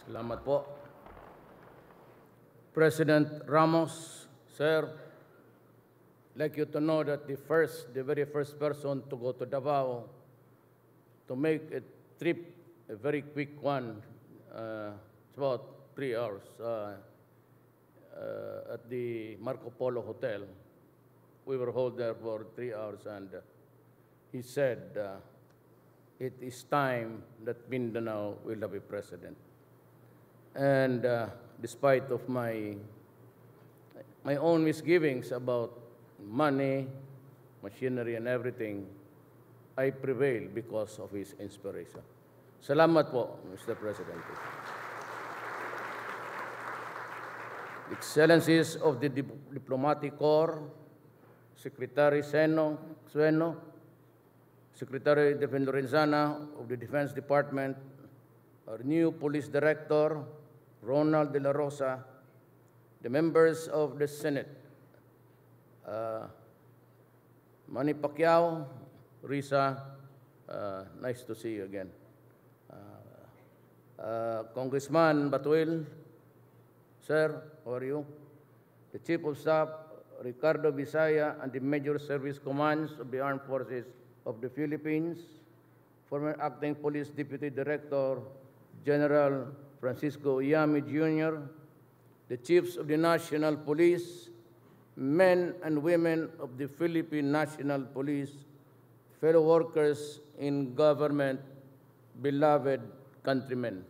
Salamat po. President Ramos, sir, I'd like you to know that the very first person to go to Davao to make a trip, a very quick one, it's about 3 hours, at the Marco Polo Hotel. We were held there for 3 hours, and he said, it is time that Mindanao will have a president. And despite of my own misgivings about money, machinery, and everything, I prevailed because of his inspiration. Salamat po, Mr. President. Excellencies of the Diplomatic Corps, Secretary Sueno, Secretary Defender Renzana of the Defense Department, our new Police Director, Ronald De La Rosa, the members of the Senate, Manny Pacquiao, Risa, nice to see you again. Congressman Batuil, sir, how are you? The Chief of Staff, Ricardo Bisaya, and the Major Service Commands of the Armed Forces of the Philippines, former Acting Police Deputy Director, General Francisco Yami Jr., the Chiefs of the National Police, men and women of the Philippine National Police, fellow workers in government, beloved countrymen.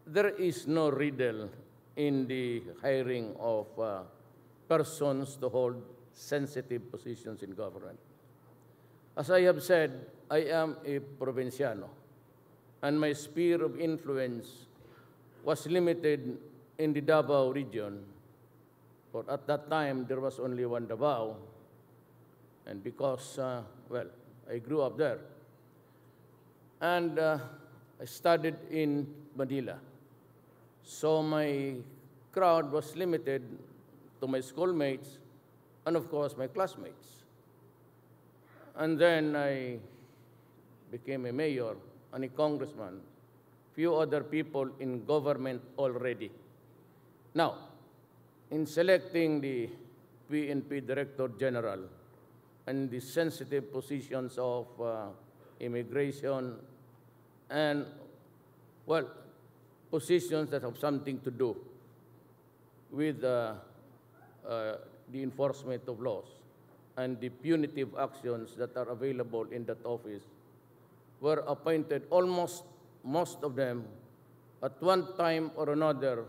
There is no riddle in the hiring of persons to hold sensitive positions in government. As I have said, I am a provinciano, and my sphere of influence was limited in the Davao region. For at that time, there was only one Davao, and because, I grew up there. And I studied in Manila. So my crowd was limited to my schoolmates and, of course, my classmates. And then I became a mayor and a congressman, few other people in government already. Now, in selecting the PNP Director General and the sensitive positions of immigration and, positions that have something to do with the enforcement of laws and the punitive actions that are available in that office were appointed, almost most of them, at one time or another,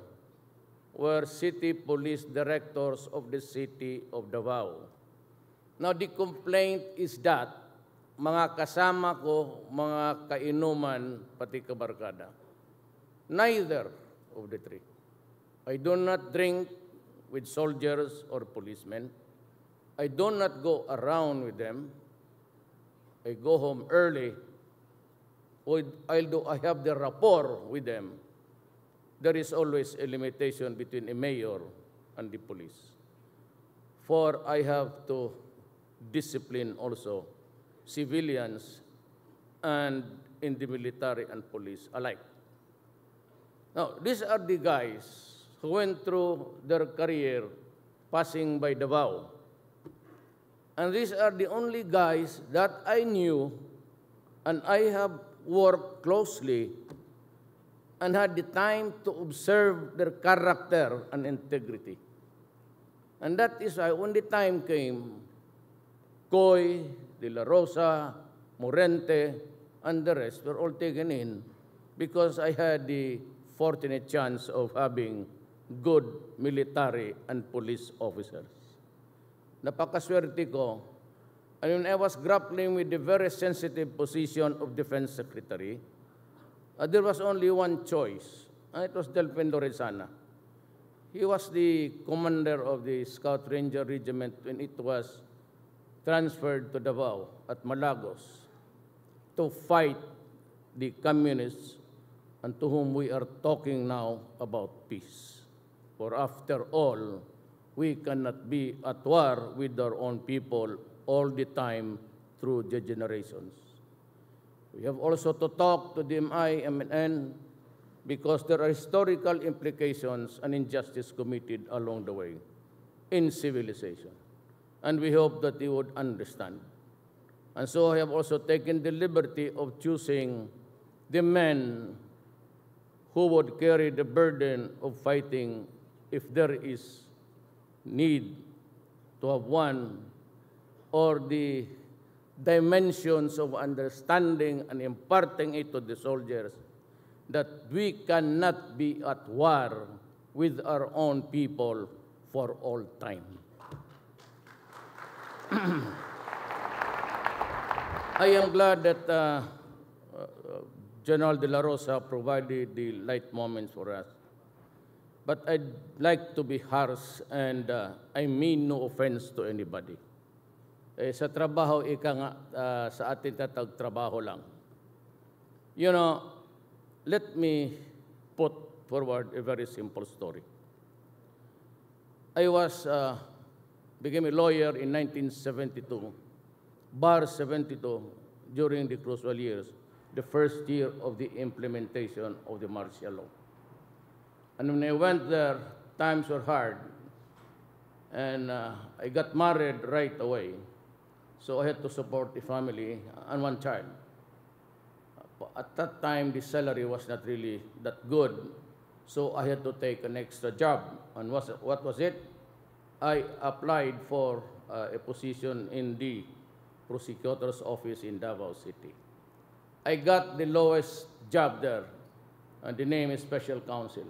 were city police directors of the city of Davao. Now, the complaint is that mga kasama ko, mga kainuman, pati kabarkada. Neither of the three. I do not drink with soldiers or policemen. I do not go around with them. I go home early. Although I have the rapport with them, there is always a limitation between a mayor and the police. For I have to discipline also civilians and in the military and police alike. Now, these are the guys who went through their career passing by Davao. And these are the only guys that I knew and I have worked closely and had the time to observe their character and integrity. And that is why when the time came, Coy, De La Rosa, Morente, and the rest were all taken in because I had the fortunate chance of having good military and police officers. Napakaswerte ko. And when I was grappling with the very sensitive position of Defense Secretary, there was only one choice, and it was Delfin Lorenzana. He was the commander of the Scout Ranger Regiment when it was transferred to Davao at Malagos to fight the communists and to whom we are talking now about peace. For after all, we cannot be at war with our own people all the time through the generations. We have also to talk to the MIMN because there are historical implications and injustice committed along the way in civilization. And we hope that they would understand. And so I have also taken the liberty of choosing the men who would carry the burden of fighting if there is need to have one, or the dimensions of understanding and imparting it to the soldiers that we cannot be at war with our own people for all time. I am glad that General De La Rosa provided the light moments for us. But I'd like to be harsh, and I mean no offense to anybody. Sa trabaho, ika nga, sa atin tatag-trabaho lang. You know, let me put forward a very simple story. I became a lawyer in 1972, bar 72, during the crucial years, the first year of the implementation of the martial law. And when I went there, times were hard, and I got married right away. So I had to support the family and one child. At that time, the salary was not really that good, so I had to take an extra job. And what was it? I applied for a position in the prosecutor's office in Davao City. I got the lowest job there, and the name is Special Counsel.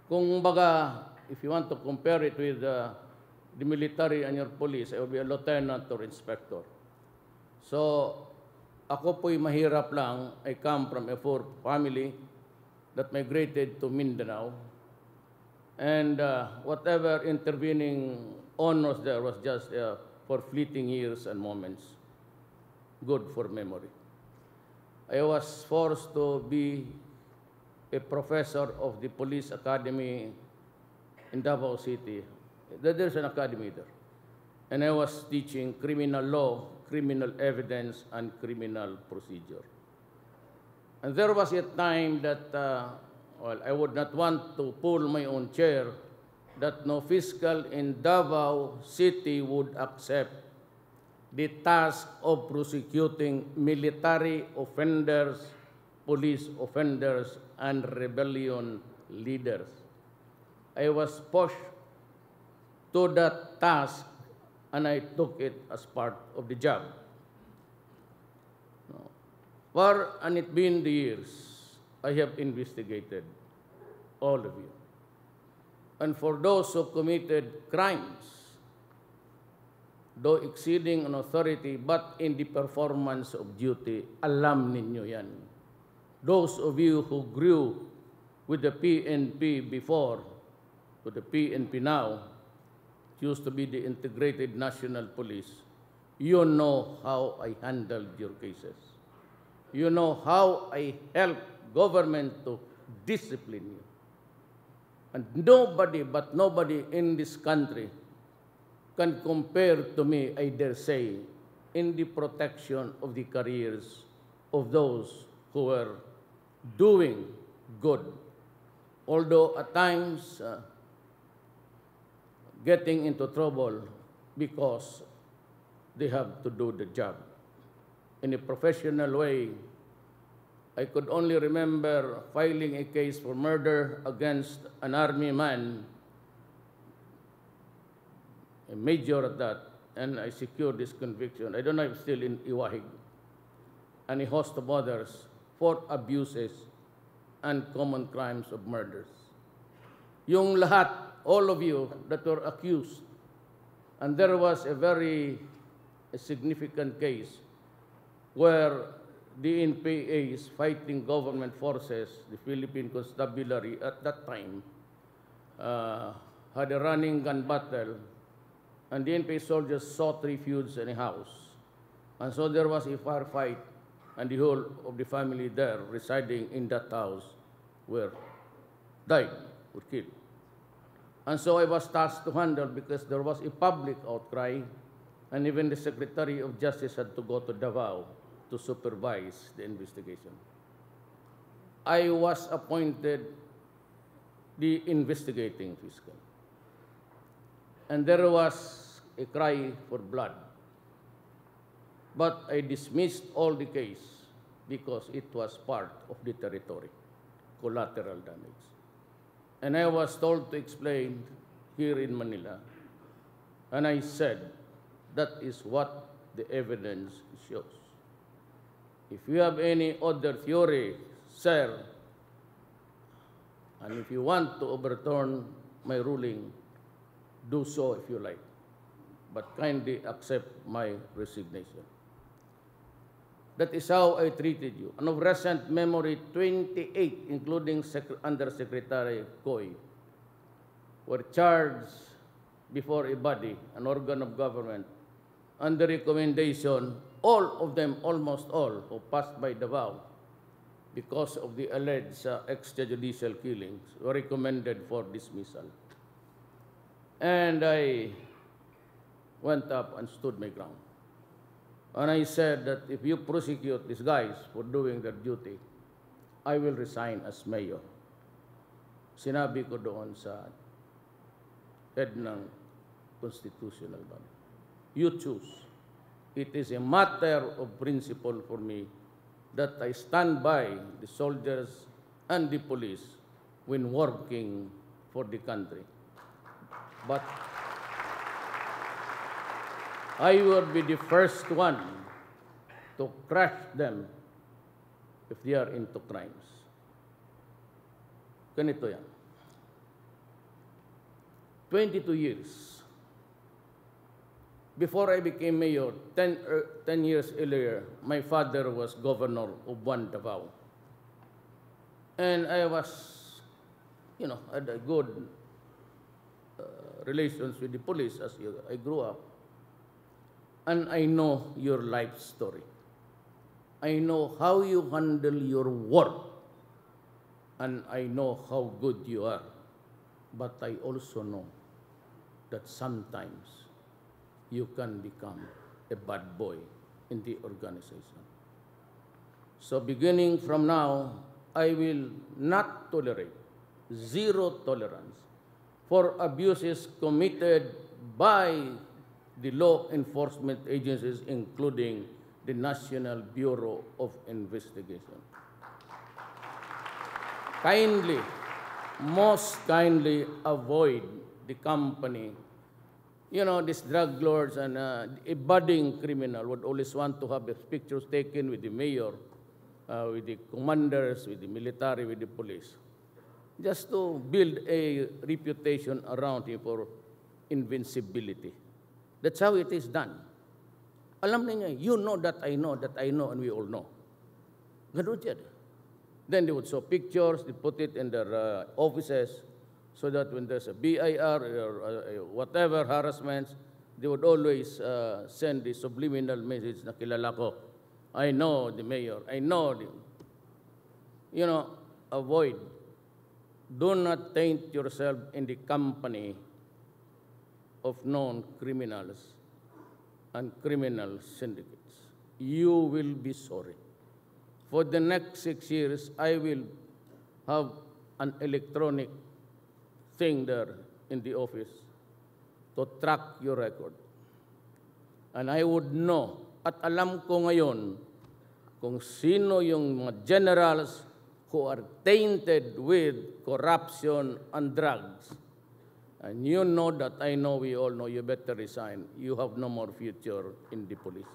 Kung baga, if you want to compare it with the military and your police, I will be a lieutenant or inspector. So, ako po'y mahirap lang. I come from a poor family that migrated to Mindanao. And whatever intervening honors there was just for fleeting years and moments, good for memory. I was forced to be a professor of the police academy in Davao City. There's an academy there. And I was teaching criminal law, criminal evidence, and criminal procedure. And there was a time that, well, I would not want to pull my own chair, that no fiscal in Davao City would accept the task of prosecuting military offenders, police offenders, and rebellion leaders. I was pushed to that task, and I took it as part of the job. And it been the years, I have investigated all of you. And for those who committed crimes, though exceeding an authority, but in the performance of duty, alam ninyo yan. Those of you who grew with the PNP before, with the PNP now, used to be the Integrated National Police, you know how I handled your cases. You know how I helped government to discipline you. And nobody in this country can compare to me, I dare say, in the protection of the careers of those who were doing good. Although at times getting into trouble because they have to do the job. In a professional way, I could only remember filing a case for murder against an army man, a major at that, and I secured this conviction. I don't know if it's still in Iwahig, and a host of others for abuses and common crimes of murders. Yung lahat, all of you that were accused, and there was a significant case where the NPA is fighting government forces, the Philippine Constabulary at that time, had a running gun battle, and the NPA soldiers sought refuge in a house. And so there was a firefight, and the whole of the family there residing in that house were killed. And so I was tasked to handle, because there was a public outcry, and even the Secretary of Justice had to go to Davao to supervise the investigation. I was appointed the investigating fiscal. And there was a cry for blood. But I dismissed all the case because it was part of the territory, collateral damage. And I was told to explain here in Manila. And I said, that is what the evidence shows. If you have any other theory, sir, and if you want to overturn my ruling, do so if you like, but kindly accept my resignation. That is how I treated you. And of recent memory, 28, including Undersecretary Coy, were charged before a body, an organ of government, under recommendation, all of them, almost all, who passed by Davao because of the alleged extrajudicial killings, were recommended for dismissal. And I went up and stood my ground. And I said that if you prosecute these guys for doing their duty, I will resign as mayor. Sinabi ko doon sa head ng constitutional body. You choose. It is a matter of principle for me that I stand by the soldiers and the police when working for the country. But I will be the first one to crush them if they are into crimes. Ganito yan. 22 years. Before I became mayor, 10 years earlier, my father was governor of Davao. And I was, had a good relations with the police as I grew up. And I know your life story. I know how you handle your work. And I know how good you are. But I also know that sometimes you can become a bad boy in the organization. So beginning from now, I will not tolerate, zero tolerance, for abuses committed by the law enforcement agencies, including the National Bureau of Investigation. Kindly, most kindly avoid the company. These drug lords and a budding criminal would always want to have pictures taken with the mayor, with the commanders, with the military, with the police, just to build a reputation around him for invincibility. That's how it is done. Alam niya, you know that I know, and we all know. Ganun yan. Then they would show pictures, they put it in their offices, so that when there's a BIR or whatever harassments, they would always send the subliminal message na kilala ko. I know the mayor. I know the... avoid. Do not taint yourself in the company of known criminals and criminal syndicates. You will be sorry. For the next 6 years, I will have an electronic thing there in the office to track your record. And I would know, at alam ko ngayon, kung sino yung mga generals who are tainted with corruption and drugs. And you know that I know, we all know, you better resign. You have no more future in the police.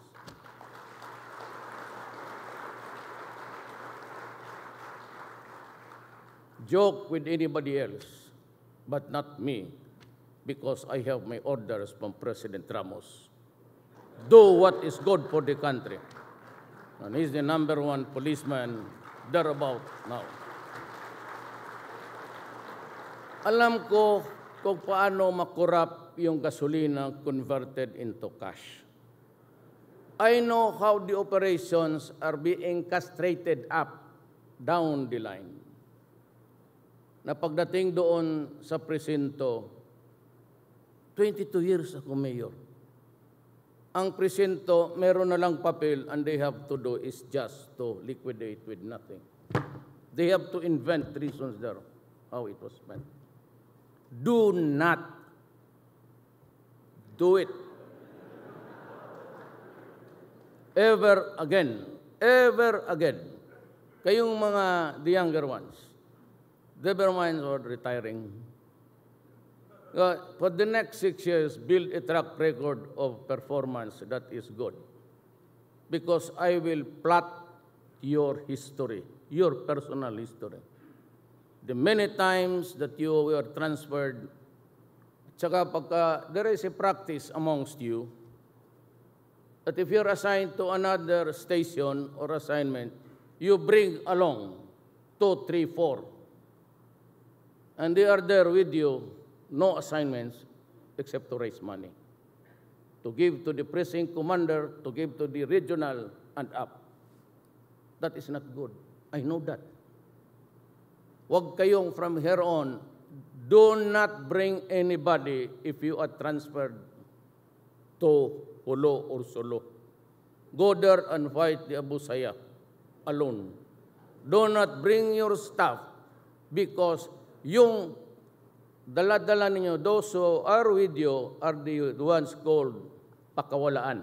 Joke with anybody else, but not me, because I have my orders from President Ramos. Do what is good for the country. And he's the #1 policeman thereabout now. Alam ko kung paano makorap yung gasolina converted into cash. I know how the operations are being castrated up, down the line. Na pagdating doon sa presinto, 22 years ako mayor. ang presinto meron na lang papel and they have to do is just to liquidate with nothing. They have to invent reasons there, how it was spent. Do not do it ever again. Ever again. Kayong mga the younger ones, never mind or retiring. For the next 6 years, build a track record of performance that is good. Because I will plot your history, your personal history. The many times that you were transferred, tsaka pagka there is a practice amongst you, that if you're assigned to another station or assignment, you bring along 2, 3, 4. And they are there with you, no assignments except to raise money, to give to the precinct commander, to give to the regional and up. That is not good. I know that. Huwag kayong from here on, do not bring anybody if you are transferred to Hulo or Solo. Go there and fight the Abu Sayyaf alone. Do not bring your staff because yung dala-dala ninyo, those who are with you are the ones called pakawalaan.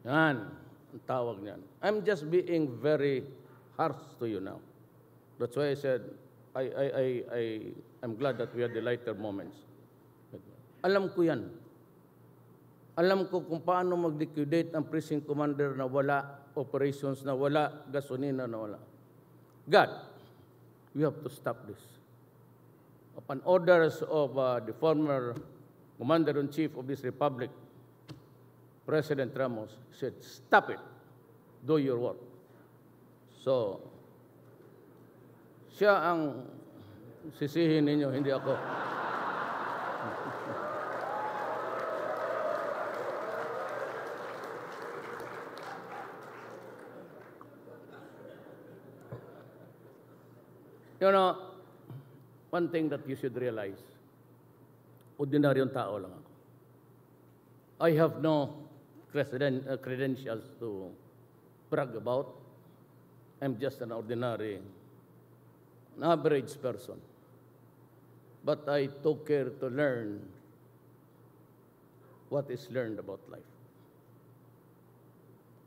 Yan, ang tawag niyan. I'm just being very harsh to you now. That's why I said, I'm glad that we had the lighter moments. Alam ko yan. Alam ko kung paano mag-liquidate ang precinct commander na wala, operations na wala, gasolina na wala. God, we have to stop this. Upon orders of the former Commander-in-Chief of this Republic, President Ramos said, stop it, do your work. So, siya ang sisihin ninyo, hindi ako. You know, one thing that you should realize, ordinaryong tao lang ako. I have no credentials to brag about. I'm just an ordinary, an average person. But I took care to learn what is learned about life.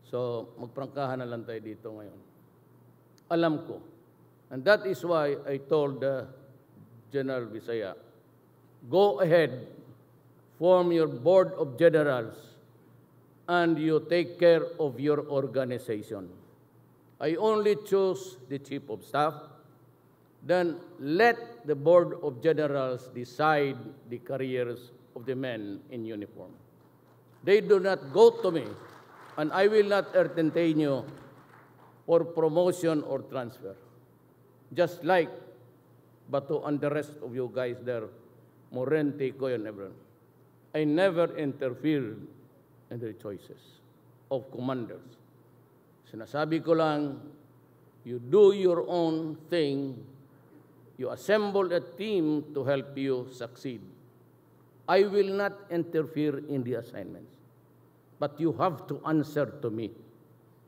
So, magprangkahan na lang tayo dito ngayon. Alam ko, and that is why I told General Visaya, go ahead, form your board of generals, and you take care of your organization. I only choose the chief of staff, then let the board of generals decide the careers of the men in uniform. They do not go to me, and I will not entertain you for promotion or transfer. Just like Bato and the rest of you guys there, Morente, Koy, and everyone. I never interfered in the choices of commanders. Sinasabi ko lang, you do your own thing, you assemble a team to help you succeed. I will not interfere in the assignments, but you have to answer to me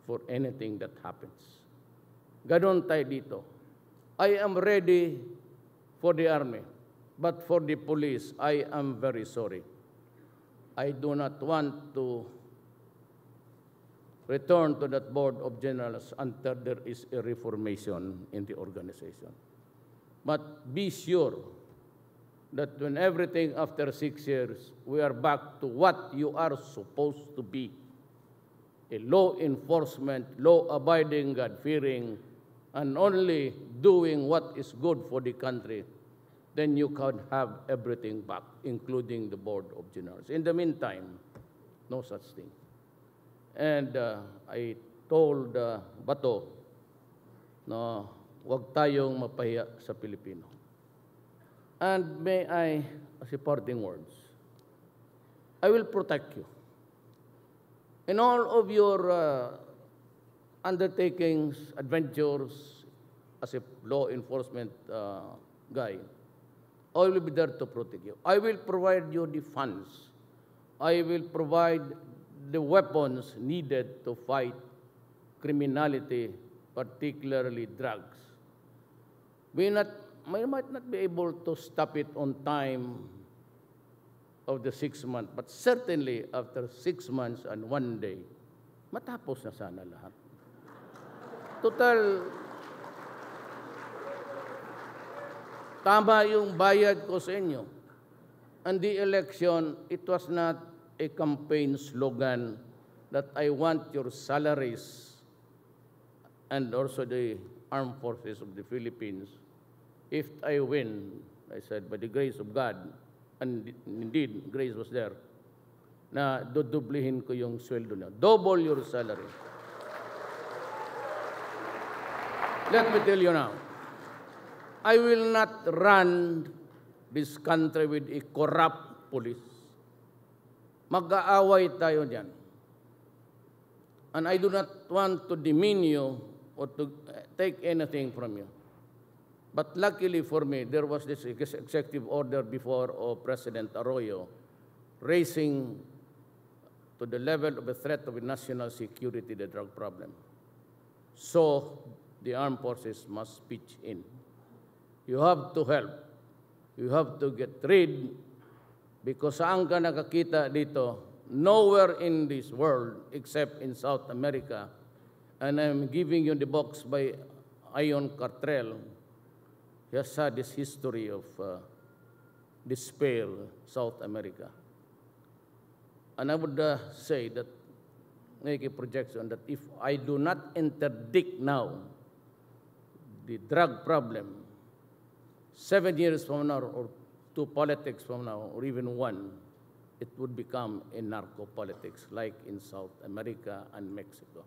for anything that happens. Ganon tayo dito. I am ready for the army, but for the police, I am very sorry. I do not want to return to that board of generals until there is a reformation in the organization. But be sure that when everything after 6 years, we are back to what you are supposed to be, a law enforcement, law-abiding, God-fearing, and only doing what is good for the country, then you can have everything back, including the board of generals. In the meantime, no such thing. And I told Bato na huwag tayong mapahiya sa Pilipino. And may I, as a parting words, I will protect you. In all of your undertakings, adventures, as a law enforcement guy, I will be there to protect you. I will provide you the funds I will provide the weapons needed to fight criminality, particularly drugs. We might not be able to stop it on time of the 6 months, but certainly after 6 months and 1 day, matapos na sana lahat. Total, tama yung bayad ko sa inyo. And the election, it was not a campaign slogan that I want your salaries and also the armed forces of the Philippines. If I win, I said, by the grace of God, and indeed, grace was there, na dudublihin ko yung sweldo niyo. Double your salary. Let me tell you now, I will not run this country with a corrupt police. Mag-aaway tayo diyan. And I do not want to demean you or to take anything from you. But luckily for me, there was this executive order before of President Arroyo raising to the level of a threat of national security the drug problem. So the armed forces must pitch in. You have to help. You have to get rid, because saan ka nakakita dito? Nowhere in this world except in South America. And I'm giving you the box by Ion Cartrell. He has had this history of despair, South America. And I would say that, make a projection that if I do not interdict now the drug problem, 7 years from now or 2 politics from now or even 1, it would become a narco-politics like in South America and Mexico.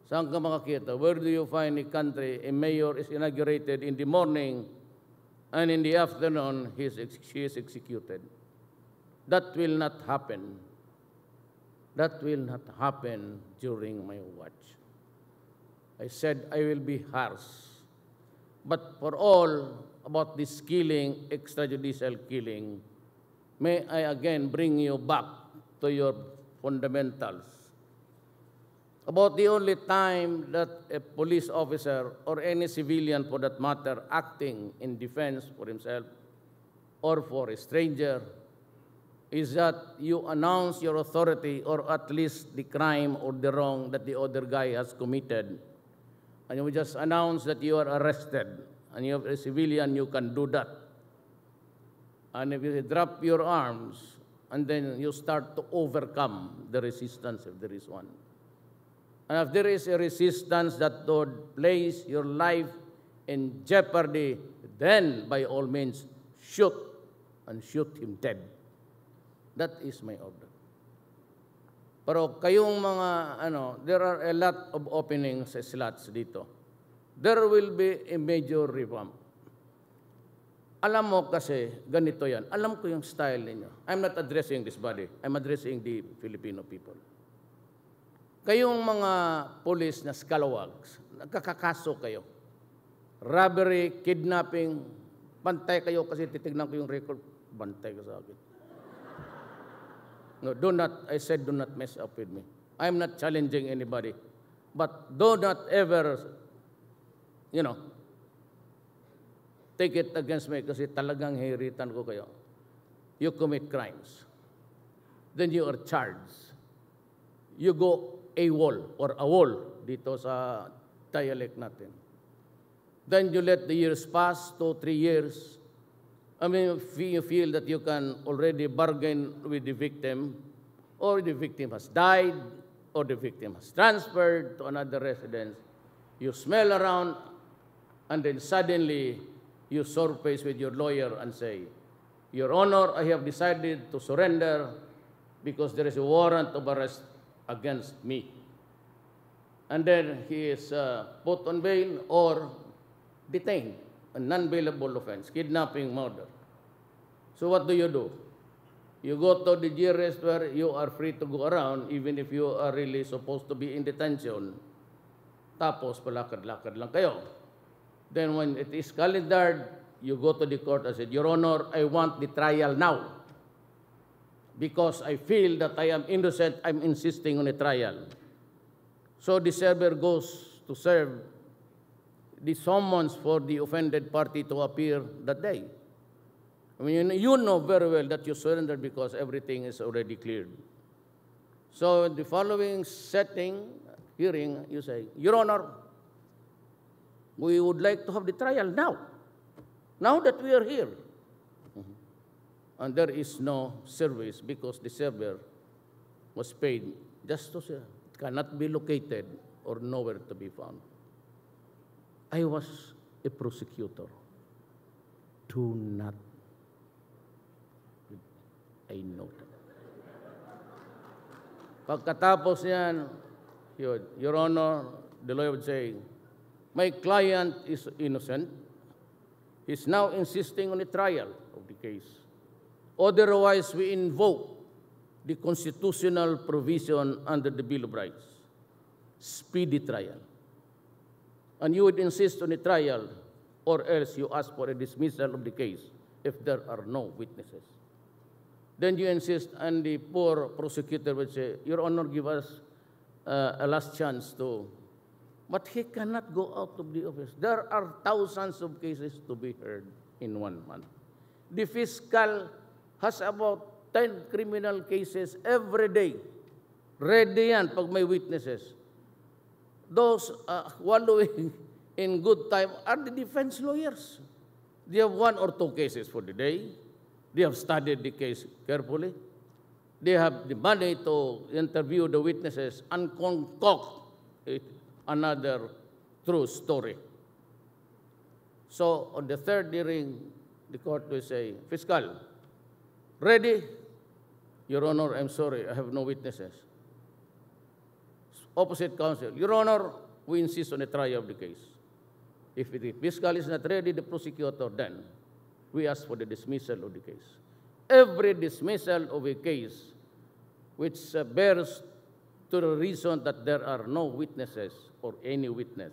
Saan ka makakita? Where do you find a country, a mayor is inaugurated in the morning and in the afternoon she is executed? That will not happen. That will not happen during my watch. I said I will be harsh. But for all about this killing, extrajudicial killing, may I again bring you back to your fundamentals. About the only time that a police officer or any civilian for that matter acting in defense for himself or for a stranger is that you announce your authority or at least the crime or the wrong that the other guy has committed. And you just announce that you are arrested. And you're a civilian, you can do that. And if you drop your arms, and then you start to overcome the resistance if there is one. And if there is a resistance that would place your life in jeopardy, then by all means, shoot and shoot him dead. That is my order. Pero kayong mga, there are a lot of openings, slots dito. There will be a major revamp. Alam mo kasi, ganito yan. Alam ko yung style ninyo. I'm not addressing this body. I'm addressing the Filipino people. Kayong mga police na scalawags, nagkakakaso kayo. Robbery, kidnapping, bantay kayo kasi titignan ko yung record, bantay ka sa akin. No, I said do not mess up with me. I'm not challenging anybody. But do not ever, take it against me kasi talagang hiritan ko kayo. You commit crimes. Then you are charged. You go AWOL or AWOL dito sa dialect natin. Then you let the years pass, 2, 3 years. I mean, you feel that you can already bargain with the victim, or the victim has died, or the victim has transferred to another residence. You smell around, and then suddenly you surface with your lawyer and say, Your Honor, I have decided to surrender because there is a warrant of arrest against me. And then he is put on bail or detained, a non-bailable offense, kidnapping, murder. So what do? You go to the GRS where you are free to go around even if you are really supposed to be in detention. Tapos palakad-lakad lang kayo. Then when it is calendared, you go to the court and say, Your Honor, I want the trial now. because I feel that I am innocent, I'm insisting on a trial. So the server goes to serve the summons for the offended party to appear that day. I mean, you know very well that you surrendered because everything is already cleared. So in the following hearing, you say, Your Honor, we would like to have the trial now that we are here. And there is no service because the server was paid just to say, it cannot be located or nowhere to be found. I was a prosecutor. Do not. I know that. Pagkatapos yan, Your Honor, the lawyer would say, my client is innocent. He's now insisting on a trial of the case. Otherwise, we invoke the constitutional provision under the Bill of Rights, speedy trial. And you would insist on a trial, or else you ask for a dismissal of the case if there are no witnesses. Then you insist, and the poor prosecutor would say, Your Honor, give us a last chance to. But he cannot go out of the office. There are thousands of cases to be heard in 1 month. The fiscal has about 10 criminal cases every day. Ready yan pag may witnesses. Those wallowing in good time are the defense lawyers. They have 1 or 2 cases for the day. They have studied the case carefully. They have the money to interview the witnesses and concoct another true story. So on the 3rd hearing, the court will say, Fiscal, ready? Your Honor, I'm sorry, I have no witnesses. Opposite counsel, Your Honor, we insist on a trial of the case. If the fiscal is not ready, the prosecutor, then we ask for the dismissal of the case. Every dismissal of a case which bears to the reason that there are no witnesses or any witness,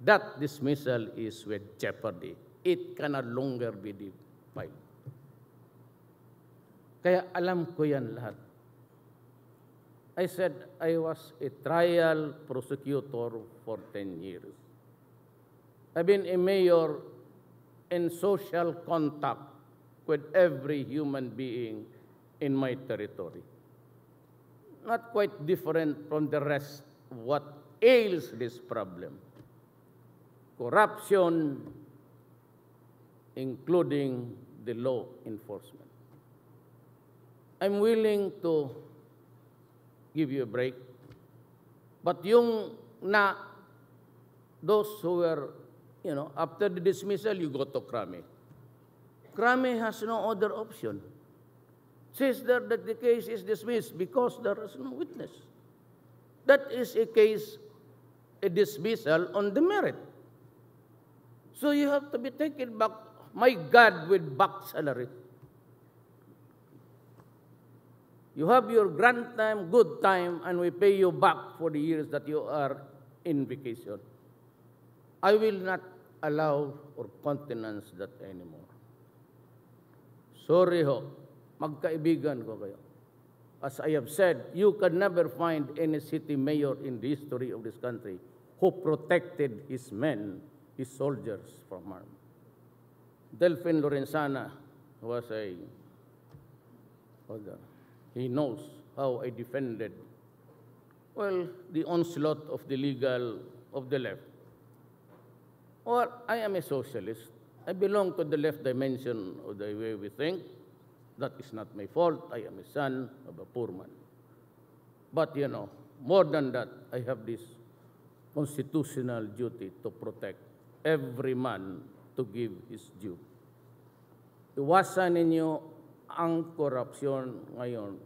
that dismissal is with jeopardy. It can no longer be filed. Kaya alam ko yan lahat. I said I was a trial prosecutor for 10 years. I've been a mayor in social contact with every human being in my territory. Not quite different from the rest of what ails this problem. Corruption, including the law enforcement. I'm willing to give you a break, but those who were, after the dismissal, you go to Krame. Krame has no other option. Says there that the case is dismissed because there is no witness. That is a dismissal on the merit. So you have to be taken back, my God, with back salary. You have your grand time, good time, and we pay you back for the years that you are in vacation. I will not allow or countenance that anymore. Sorry ho, magkaibigan ko kayo. As I have said, you can never find any city mayor in the history of this country who protected his men, his soldiers from harm. Delphine Lorenzana was he knows how I defended, the onslaught of the legal of the left. Or I am a socialist. I belong to the left dimension of the way we think. That is not my fault. I am a son of a poor man. But, more than that, I have this constitutional duty to protect every man to give his due. Iwasan ninyo ang korupsyon ngayon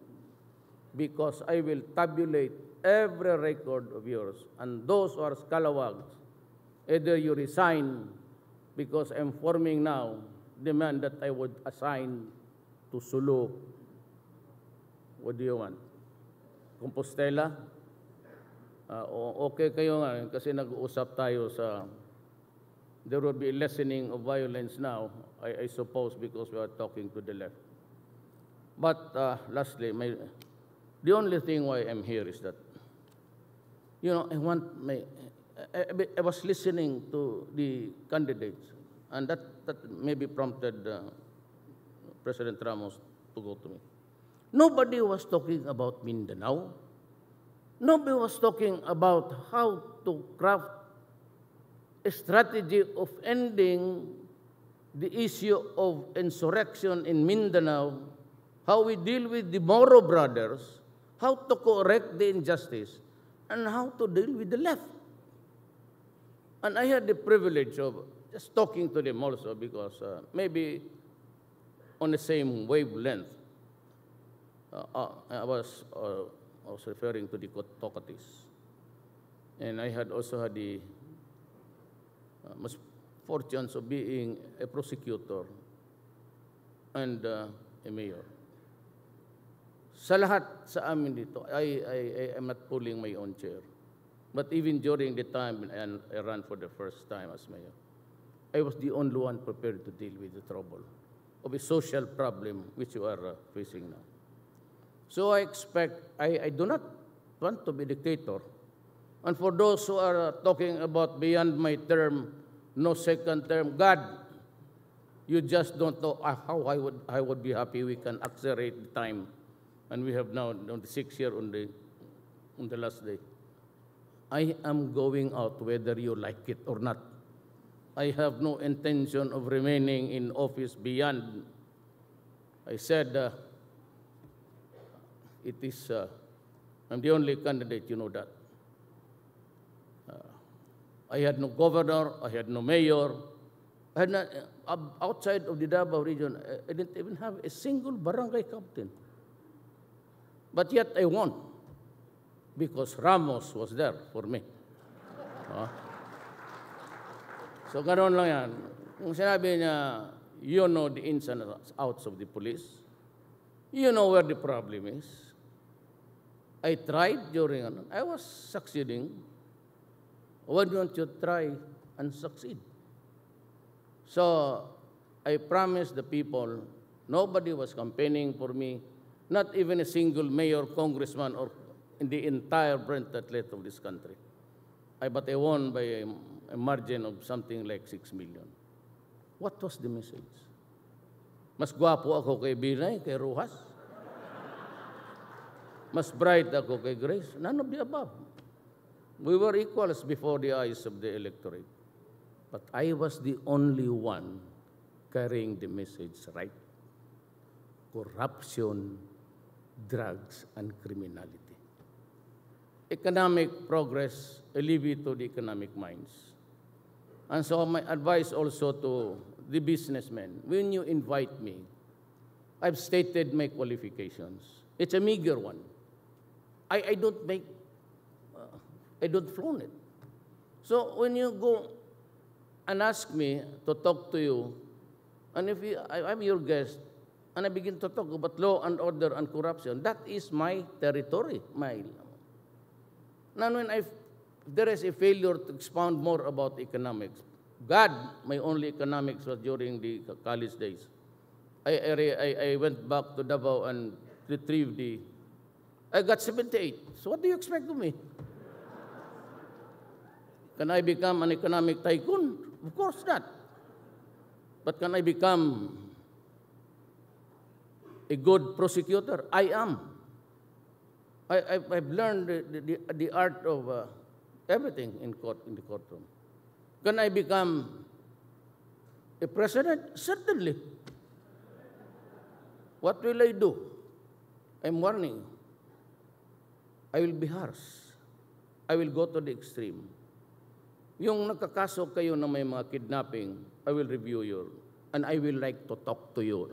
because I will tabulate every record of yours. And those who are scalawags, either you resign because I'm forming now the man that I would assign to Sulu. What do you want? Compostela? Okay kayo nga kasi nag-uusap tayo sa there will be a lessening of violence now, I suppose, because we are talking to the left. But lastly, the only thing why I'm here is that, I was listening to the candidates, and that maybe prompted President Ramos to go to me. Nobody was talking about Mindanao. Nobody was talking about how to craft a strategy of ending the issue of insurrection in Mindanao, how we deal with the Moro brothers, how to correct the injustice, and how to deal with the left. And I had the privilege of just talking to them also because maybe on the same wavelength. I was referring to the Tokatis. And I had also had the misfortunes of being a prosecutor and a mayor. Sa lahat sa amin dito, I am not pulling my own chair. But even during the time I ran for the first time as mayor, I was the only one prepared to deal with the trouble of a social problem which you are facing now. So I do not want to be dictator. And for those who are talking about beyond my term, no second term, God, you just don't know how I would be happy we can accelerate the time. And we have now on the 6th year on the last day. I am going out whether you like it or not. I have no intention of remaining in office beyond. I said I'm the only candidate, you know that. I had no governor, I had no mayor. I had not, outside of the Davao region, I didn't even have a single barangay captain. But yet I won because Ramos was there for me. So ganoon lang yan. Kung sinabi niya, you know the ins and outs of the police, you know where the problem is. I tried I was succeeding. Why don't you try and succeed? So I promised the people, nobody was campaigning for me, not even a single mayor, congressman, or in the entire Brent athlete of this country. But I won by a margin of something like 6 million. What was the message? Mas gwapo ako kay Binay, kay Rojas. Mas bright ako kay Grace. None of the above. We were equals before the eyes of the electorate. But I was the only one carrying the message right. Corruption, drugs, and criminality. Economic progress, alleviate to the economic minds. And so my advice also to the businessmen, when you invite me, I've stated my qualifications. It's a meager one. I don't flaunt it. So when you go and ask me to talk to you, and if I'm your guest, and I begin to talk about law and order and corruption, that is my territory. Now when there is a failure to expound more about economics, God, my only economics was during the college days. I went back to Davao and retrieved I got 78. So what do you expect of me? Can I become an economic tycoon? Of course not. But can I become a good prosecutor? I am. I've learned the art of everything in the courtroom. Can I become a president? Certainly. What will I do? I'm warning you. I will be harsh. I will go to the extreme. Yung nagkakaso kayo na may mga kidnapping, I will review you. And I will like to talk to you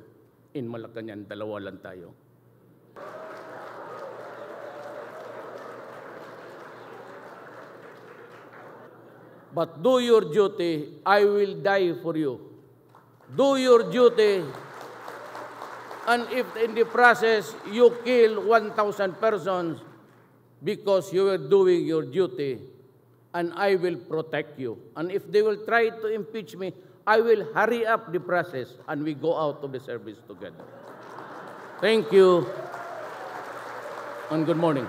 in Malacanang. Dalawa lang tayo. But do your duty, I will die for you. Do your duty, and if in the process you kill 1,000 persons because you were doing your duty, and I will protect you. And if they will try to impeach me, I will hurry up the process and we go out of the service together. Thank you, and good morning.